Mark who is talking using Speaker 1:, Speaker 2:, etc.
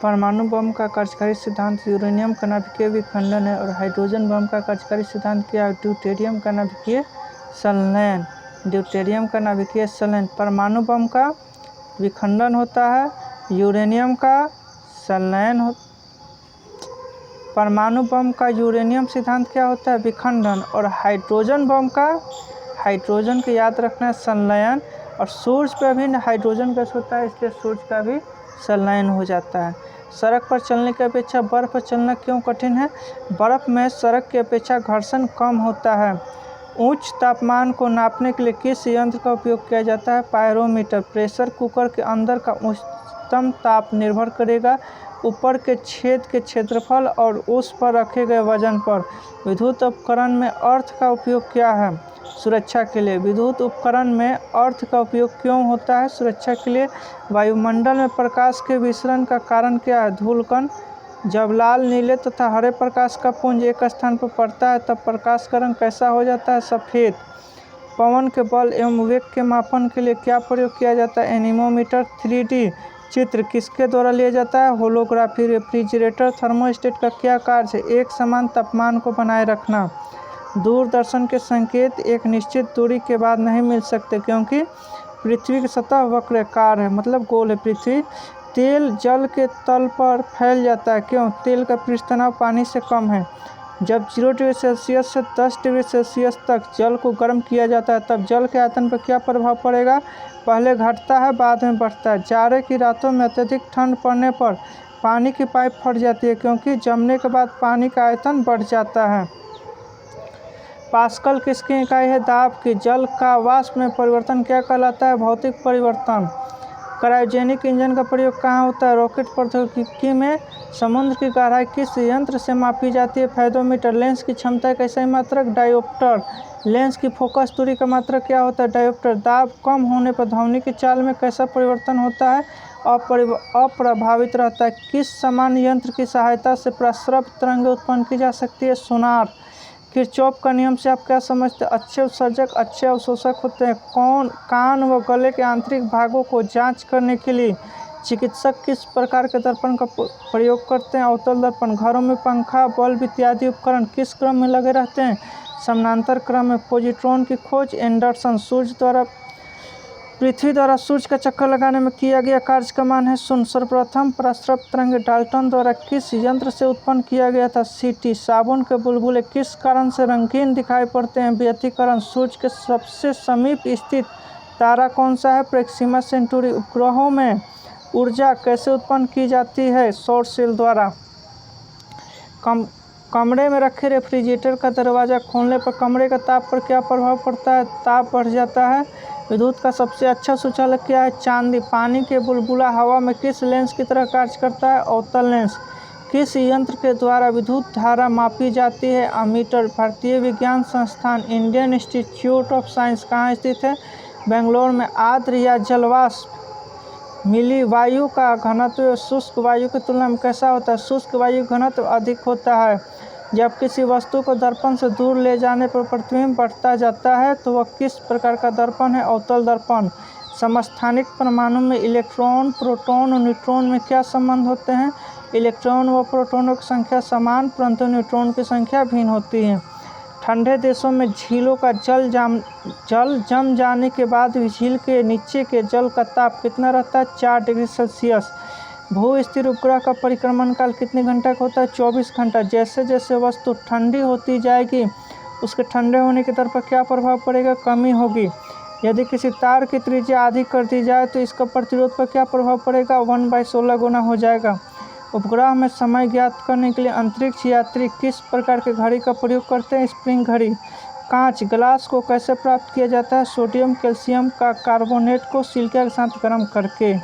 Speaker 1: परमाणु बम का कार्यकारी सिद्धांत यूरेनियम का नाभिकीय विखंडन है और हाइड्रोजन बम का कार्यकारी सिद्धांत क्या है? ड्यूटेरियम का नाभिकीय संलयन। ड्यूटेरियम का नाभिकीय संलयन। परमाणु बम का विखंडन होता है, यूरेनियम का संलयन हो। परमाणु बम का यूरेनियम सिद्धांत क्या होता है? विखंडन। और हाइड्रोजन बम का, हाइड्रोजन को याद रखना है, संलयन। और सूर्य पर भी हाइड्रोजन गैस होता है, इसलिए सूर्य का भी संलयन हो जाता है। सड़क पर चलने की अपेक्षा बर्फ़ पर चलना क्यों कठिन है? बर्फ़ में सड़क की अपेक्षा घर्षण कम होता है। उच्च तापमान को नापने के लिए किस यंत्र का उपयोग किया जाता है? पायरोमीटर। प्रेशर कुकर के अंदर का उच्चतम ताप निर्भर करेगा ऊपर के छेद के क्षेत्रफल और उस पर रखे गए वजन पर। विद्युत उपकरण में अर्थ का उपयोग क्या है? सुरक्षा के लिए। विद्युत उपकरण में अर्थ का उपयोग क्यों होता है? सुरक्षा के लिए। वायुमंडल में प्रकाश के विसरण का कारण क्या है? धूलकण। जब लाल, नीले तथा हरे प्रकाश का पुंज एक स्थान पर पड़ता है तब प्रकाश का रंग कैसा हो जाता है? सफ़ेद। पवन के बल एवं वेग के मापन के लिए क्या प्रयोग किया जाता है? एनीमोमीटर। 3D चित्र किसके द्वारा लिया जाता है? होलोग्राफी। रेफ्रिजरेटर थर्मोस्टेट का क्या कार्य है? एक समान तापमान को बनाए रखना। दूरदर्शन के संकेत एक निश्चित दूरी के बाद नहीं मिल सकते क्योंकि पृथ्वी की सतह वक्राकार है, मतलब गोल है पृथ्वी। तेल जल के तल पर फैल जाता है, क्यों? तेल का पृष्ठ तनाव पानी से कम है। जब 0 डिग्री सेल्सियस से 10 डिग्री सेल्सियस तक जल को गर्म किया जाता है तब जल के आयतन पर क्या प्रभाव पड़ेगा? पहले घटता है, बाद में बढ़ता है। जाड़े की रातों में अत्यधिक ठंड पड़ने पर पानी की पाइप फट जाती है क्योंकि जमने के बाद पानी का आयतन बढ़ जाता है। पास्कल किसकी इकाई है? दाब की। जल का वाष्प में परिवर्तन क्या कहलाता है? भौतिक परिवर्तन। क्रायोजेनिक इंजन का प्रयोग कहाँ होता है? रॉकेट प्रौद्योगिकी में। समुद्र की गहराई किस यंत्र से मापी जाती है? फेदोमीटर। लेंस की क्षमता का सही मात्रक? डायोप्टर। लेंस की फोकस दूरी का मात्रक क्या होता है? डायोप्टर। दाब कम होने पर ध्वनि की चाल में कैसा परिवर्तन होता है? अप्रभावित रहता है। किस समान यंत्र की सहायता से प्रस्रव तरंगें उत्पन्न की जा सकती है? सोनार। किरचॉफ का नियम से आप क्या समझते हैं? अच्छे उत्सर्जक अच्छे अवशोषक होते हैं। कान व गले के आंतरिक भागों को जांच करने के लिए चिकित्सक किस प्रकार के दर्पण का प्रयोग करते हैं? अवतल दर्पण। घरों में पंखा, बल्ब इत्यादि उपकरण किस क्रम में लगे रहते हैं? समानांतर क्रम में। पॉजिट्रॉन की खोज एंडरसन। पृथ्वी द्वारा सूर्य का चक्कर लगाने में किया गया कार्य का मान है शून्य। सर्वप्रथम प्रस्रव तरंग डाल्टन द्वारा किस यंत्र से उत्पन्न किया गया था? सीटी। साबुन के बुलबुले किस कारण से रंगीन दिखाई पड़ते हैं? व्यतिकरण। सूर्य के सबसे समीप स्थित तारा कौन सा है? प्रोक्सिमा सेंटूरी। उपग्रहों में ऊर्जा कैसे उत्पन्न की जाती है? सौर सेल द्वारा। कमरे में रखे रेफ्रिजरेटर का दरवाज़ा खोलने पर कमरे का ताप पर क्या प्रभाव पड़ता है? ताप बढ़ जाता है। विद्युत का सबसे अच्छा सुचालक क्या है? चांदी। पानी के बुलबुला हवा में किस लेंस की तरह कार्य करता है? अवतल लेंस। किस यंत्र के द्वारा विद्युत धारा मापी जाती है? अमीटर। भारतीय विज्ञान संस्थान इंडियन इंस्टीट्यूट ऑफ साइंस कहाँ स्थित है? बेंगलोर में। आर्द्र या जलवाष्प मिली वायु का घनत्व शुष्क वायु की तुलना में कैसा होता है? शुष्क वायु घनत्व अधिक होता है। जब किसी वस्तु को दर्पण से दूर ले जाने पर प्रतिबिंब बढ़ता जाता है तो वह किस प्रकार का दर्पण है? अवतल दर्पण। समस्थानिक परमाणु में इलेक्ट्रॉन, प्रोटॉन और न्यूट्रॉन में क्या संबंध होते हैं? इलेक्ट्रॉन व प्रोटॉनों की संख्या समान परंतु न्यूट्रॉन की संख्या भिन्न होती है। ठंडे देशों में झीलों का जल जम जाने के बाद भी झील के नीचे के जल का ताप कितना रहता है? 4 डिग्री सेल्सियस। भू स्थिर उपग्रह का परिक्रमण काल कितने घंटे का होता है? 24 घंटा। जैसे जैसे वस्तु ठंडी होती जाएगी उसके ठंडे होने की दर पर क्या प्रभाव पड़ेगा? कमी होगी। यदि किसी तार की त्रिज्या आधी कर दी जाए तो इसका प्रतिरोध पर क्या प्रभाव पड़ेगा? 1/16 गुना हो जाएगा। उपग्रह में समय ज्ञात करने के लिए अंतरिक्ष यात्री किस प्रकार के घड़ी का प्रयोग करते हैं? स्प्रिंग घड़ी। कांच ग्लास को कैसे प्राप्त किया जाता है? सोडियम कैल्शियम का कार्बोनेट को सिलिका के साथ गर्म करके।